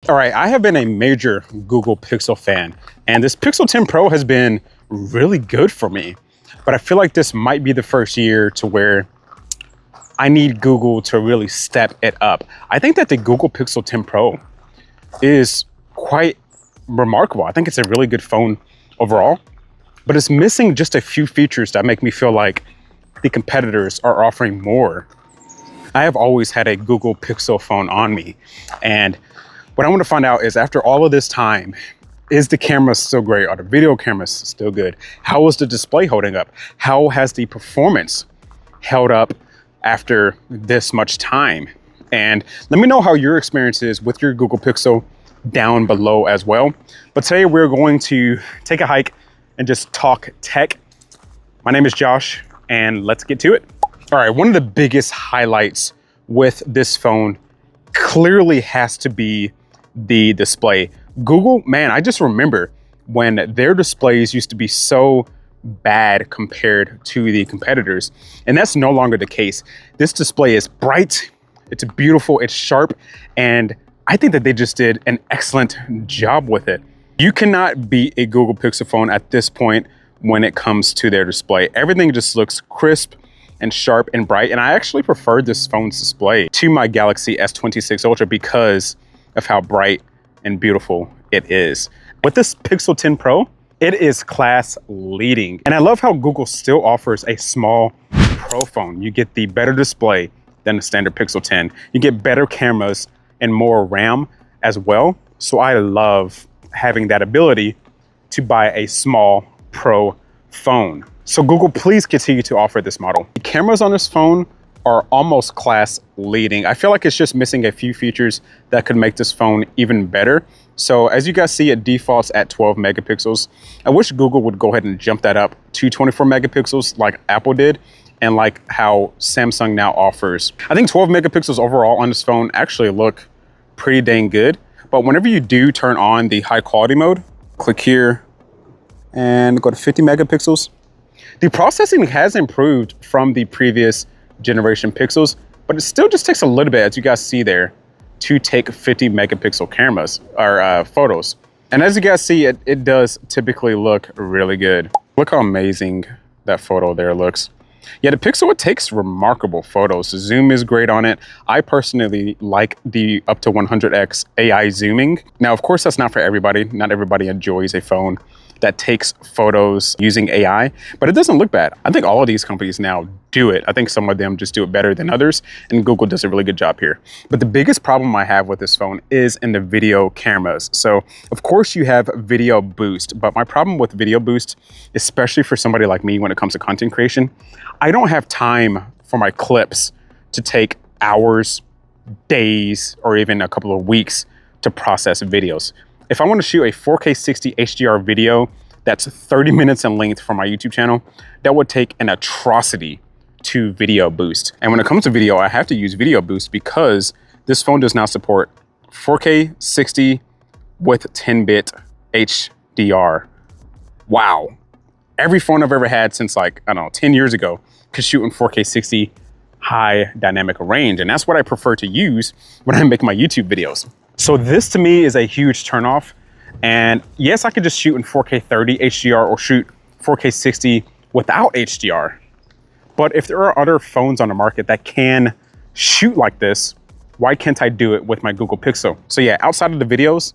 All right, I have been a major Google Pixel fan, and this Pixel 10 Pro has been really good for me. But I feel like this might be the first year to where I need Google to really step it up. I think that the Google Pixel 10 Pro is quite remarkable. I think it's a really good phone overall, but it's missing just a few features that make me feel like the competitors are offering more. I have always had a Google Pixel phone on me, and what I want to find out is, after all of this time, is the camera still great? Are the video cameras still good? How is the display holding up? How has the performance held up after this much time? And let me know how your experience is with your Google Pixel down below as well. But today we're going to take a hike and just talk tech. My name is Josh, and let's get to it. All right, one of the biggest highlights with this phone clearly has to be the display. Google, man, I just remember when their displays used to be so bad compared to the competitors, and that's no longer the case. This display is bright, it's beautiful, it's sharp, and I think that they just did an excellent job with it. You cannot beat a Google Pixel phone at this point when it comes to their display. Everything just looks crisp and sharp and bright, and I actually prefer this phone's display to my Galaxy S26 Ultra because of how bright and beautiful it is. With this Pixel 10 Pro, it is class leading. And I love how Google still offers a small Pro phone. You get the better display than the standard Pixel 10. You get better cameras and more RAM as well. So I love having that ability to buy a small Pro phone. So Google, please continue to offer this model. The cameras on this phone are almost class leading. I feel like it's just missing a few features that could make this phone even better. So as you guys see, it defaults at 12 megapixels. I wish Google would go ahead and jump that up to 24 megapixels like Apple did, and like how Samsung now offers. I think 12 megapixels overall on this phone actually look pretty dang good. But whenever you do turn on the high quality mode, click here and go to 50 megapixels. The processing has improved from the previous generation Pixels, but it still just takes a little bit, as you guys see there, to take 50 megapixel cameras or photos. And as you guys see, it does typically look really good. Look how amazing that photo there looks. Yeah, the Pixel, it takes remarkable photos. The zoom is great on it. I personally like the up to 100x AI zooming. Now, of course, that's not for everybody. Not everybody enjoys a phone that takes photos using AI, but it doesn't look bad. I think all of these companies now do it. I think some of them just do it better than others, and Google does a really good job here. But the biggest problem I have with this phone is in the video cameras. So of course you have video boost, but my problem with video boost, especially for somebody like me when it comes to content creation, I don't have time for my clips to take hours, days, or even a couple of weeks to process videos. If I want to shoot a 4K 60 HDR video that's 30 minutes in length for my YouTube channel, that would take an atrocity to video boost. And when it comes to video, I have to use video boost because this phone does not support 4K 60 with 10-bit HDR. Wow. Every phone I've ever had since, like, I don't know, 10 years ago could shoot in 4K 60 high dynamic range. And that's what I prefer to use when I make my YouTube videos. So this to me is a huge turnoff. And yes, I could just shoot in 4K 30 HDR or shoot 4K 60 without HDR. But if there are other phones on the market that can shoot like this, why can't I do it with my Google Pixel? So yeah, outside of the videos,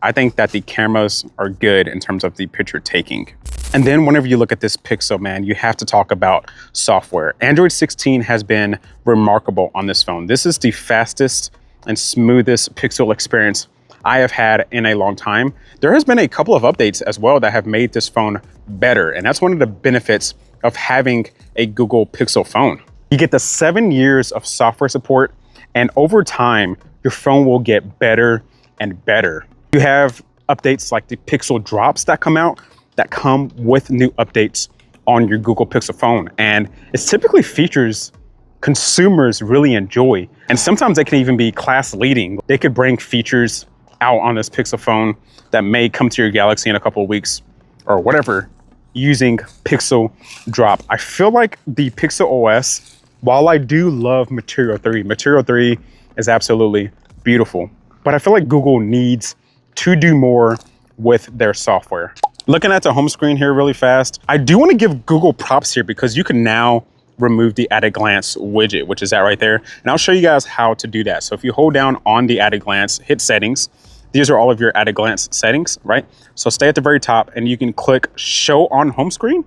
I think that the cameras are good in terms of the picture taking. And then whenever you look at this Pixel, man, you have to talk about software. Android 16 has been remarkable on this phone. This is the fastest and smoothest Pixel experience I have had in a long time. There has been a couple of updates as well that have made this phone better, and that's one of the benefits of having a Google Pixel phone. You get the 7 years of software support, and over time, your phone will get better and better. You have updates like the Pixel Drops that come out that come with new updates on your Google Pixel phone, and it's typically features consumers really enjoy. And sometimes they can even be class leading. They could bring features out on this Pixel phone that may come to your Galaxy in a couple of weeks or whatever using Pixel Drop. I feel like the Pixel OS, while I do love Material 3 is absolutely beautiful. but I feel like Google needs to do more with their software. Looking at the home screen here really fast, I do want to give Google props here because you can now remove the at a glance widget, which is that right there. And I'll show you guys how to do that. So if you hold down on the at a glance, hit settings, these are all of your at a glance settings, right? So stay at the very top and you can click show on home screen.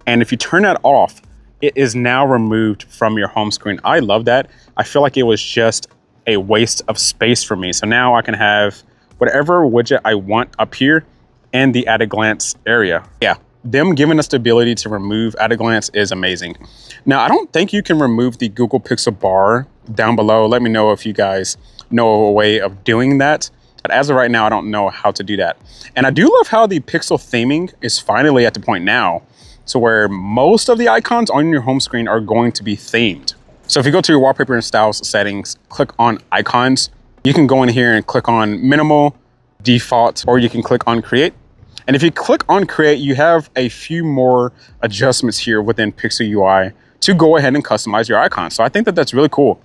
And if you turn that off, it is now removed from your home screen. I love that. I feel like it was just a waste of space for me. So now I can have whatever widget I want up here in the at a glance area. Yeah, them giving us the ability to remove at a glance is amazing. Now, I don't think you can remove the Google Pixel bar down below. Let me know if you guys know a way of doing that. But as of right now, I don't know how to do that. And I do love how the Pixel theming is finally at the point now to where most of the icons on your home screen are going to be themed. So if you go to your wallpaper and styles settings, click on icons, you can go in here and click on minimal, default, or you can click on create. And if you click on create, you have a few more adjustments here within Pixel UI to go ahead and customize your icons. So I think that that's really cool.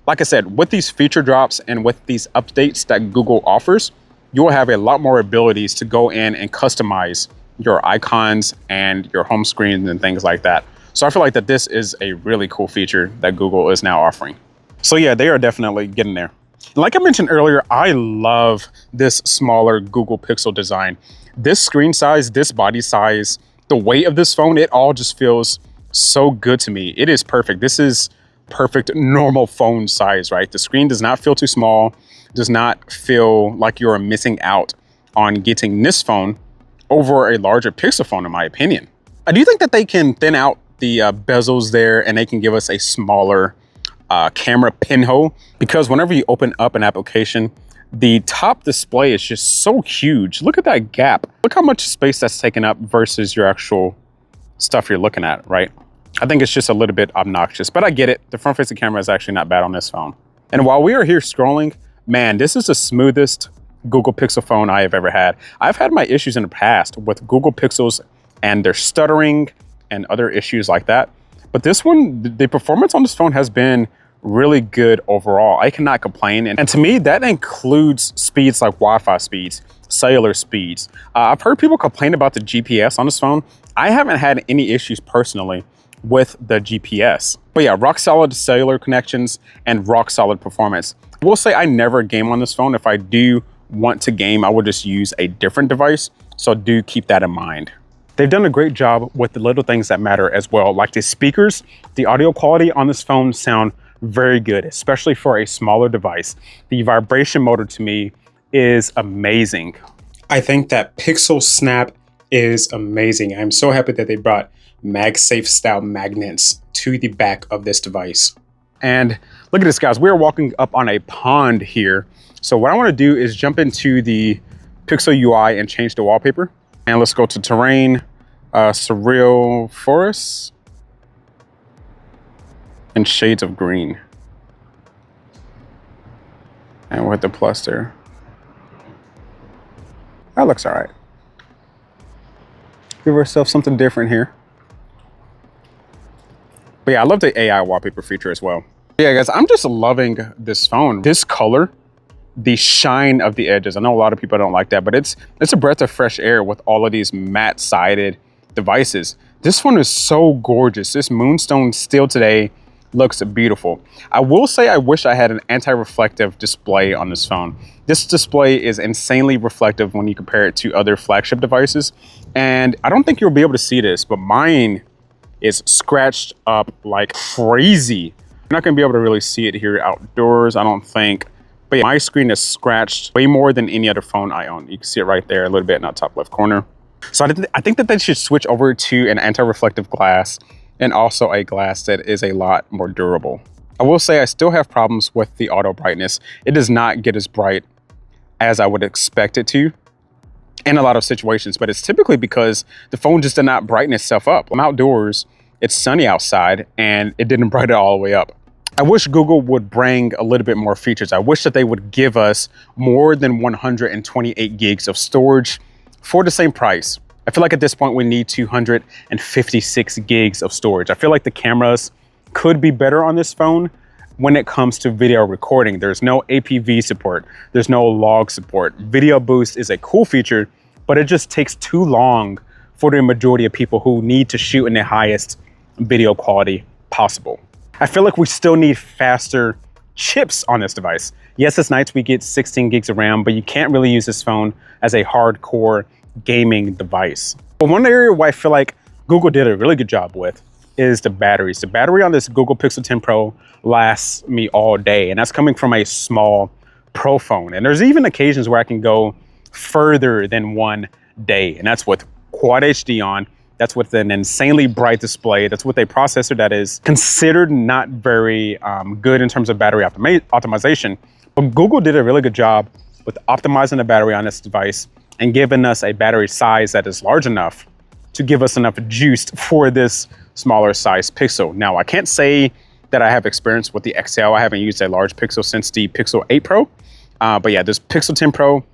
Like I said, with these feature drops and with these updates that Google offers, you will have a lot more abilities to go in and customize your icons and your home screens and things like that. So I feel like that this is a really cool feature that Google is now offering. So yeah, they are definitely getting there. Like I mentioned earlier, I love this smaller Google Pixel design. This screen size, this body size, the weight of this phone, it all just feels so good to me. It is perfect. This is perfect normal phone size, right? The screen does not feel too small, does not feel like you're missing out on getting this phone over a larger Pixel phone, in my opinion. I do think that they can thin out the bezels there and they can give us a smaller camera pinhole, because whenever you open up an application, the top display is just so huge. Look at that gap. Look how much space that's taken up versus your actual stuff you're looking at, right? I think it's just a little bit obnoxious, but I get it. The front facing camera is actually not bad on this phone. And while we are here scrolling, man, this is the smoothest Google Pixel phone I have ever had. I've had my issues in the past with Google Pixels and their stuttering and other issues like that. But this one, the performance on this phone has been really good overall. I cannot complain. And to me, that includes speeds like Wi-Fi speeds, cellular speeds. I've heard people complain about the GPS on this phone. I haven't had any issues personally with the GPS. But yeah, rock solid cellular connections and rock solid performance. I will say I never game on this phone. If I do want to game, I would just use a different device. So do keep that in mind. They've done a great job with the little things that matter as well, like the speakers. The audio quality on this phone sound very good, especially for a smaller device. The vibration motor to me is amazing. I think that Pixel Snap is amazing. I'm so happy that they brought MagSafe style magnets to the back of this device. And look at this, guys. We're walking up on a pond here. So what I want to do is jump into the Pixel UI and change the wallpaper. And let's go to terrain, surreal forest, and shades of green. And with the plus there. That looks all right. Give ourselves something different here. But yeah, I love the AI wallpaper feature as well. Yeah, guys, I'm just loving this phone. This color, the shine of the edges. I know a lot of people don't like that, but it's a breath of fresh air with all of these matte sided devices. This one is so gorgeous. This moonstone still today looks beautiful. I will say I wish I had an anti-reflective display on this phone. This display is insanely reflective when you compare it to other flagship devices. And I don't think you'll be able to see this, but mine is scratched up like crazy. You're not gonna be able to really see it here outdoors, I don't think. But yeah, my screen is scratched way more than any other phone I own. You can see it right there a little bit in the top left corner. So I think that they should switch over to an anti-reflective glass and also a glass that is a lot more durable. I will say I still have problems with the auto brightness. It does not get as bright as I would expect it to in a lot of situations, but it's typically because the phone just did not brighten itself up. I'm outdoors, it's sunny outside, and it didn't brighten it all the way up. I wish Google would bring a little bit more features. I wish that they would give us more than 128 gigs of storage for the same price. I feel like at this point we need 256 gigs of storage. I feel like the cameras could be better on this phone when it comes to video recording. There's no APV support. There's no log support. Video boost is a cool feature, but it just takes too long for the majority of people who need to shoot in the highest video quality possible. I feel like we still need faster chips on this device. Yes, it's nice we get 16 gigs of RAM, but you can't really use this phone as a hardcore gaming device. But one area where I feel like Google did a really good job with is the batteries. The battery on this Google Pixel 10 Pro lasts me all day, and that's coming from a small Pro phone. And there's even occasions where I can go further than 1 day, and that's with Quad HD on. That's with an insanely bright display. That's with a processor that is considered not very good in terms of battery optimization. But Google did a really good job with optimizing the battery on this device and giving us a battery size that is large enough to give us enough juice for this smaller size Pixel. Now, I can't say that I have experience with the XL. I haven't used a large Pixel since the Pixel 8 Pro. But yeah, this Pixel 10 Pro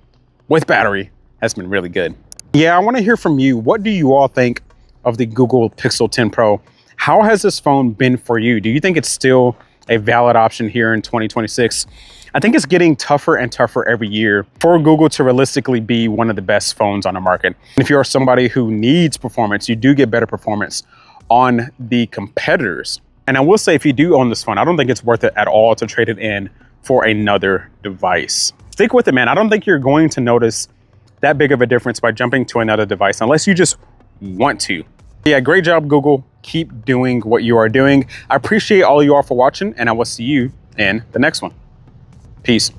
with battery has been really good. Yeah, I want to hear from you. What do you all think of the Google Pixel 10 Pro? How has this phone been for you? Do you think it's still a valid option here in 2026? I think it's getting tougher and tougher every year for Google to realistically be one of the best phones on the market. And if you're somebody who needs performance, you do get better performance on the competitors. And I will say, if you do own this phone, I don't think it's worth it at all to trade it in for another device. Stick with it, man. I don't think you're going to notice that big of a difference by jumping to another device unless you just want to. Yeah, great job, Google. Keep doing what you are doing. I appreciate all of you all for watching, and I will see you in the next one. Peace.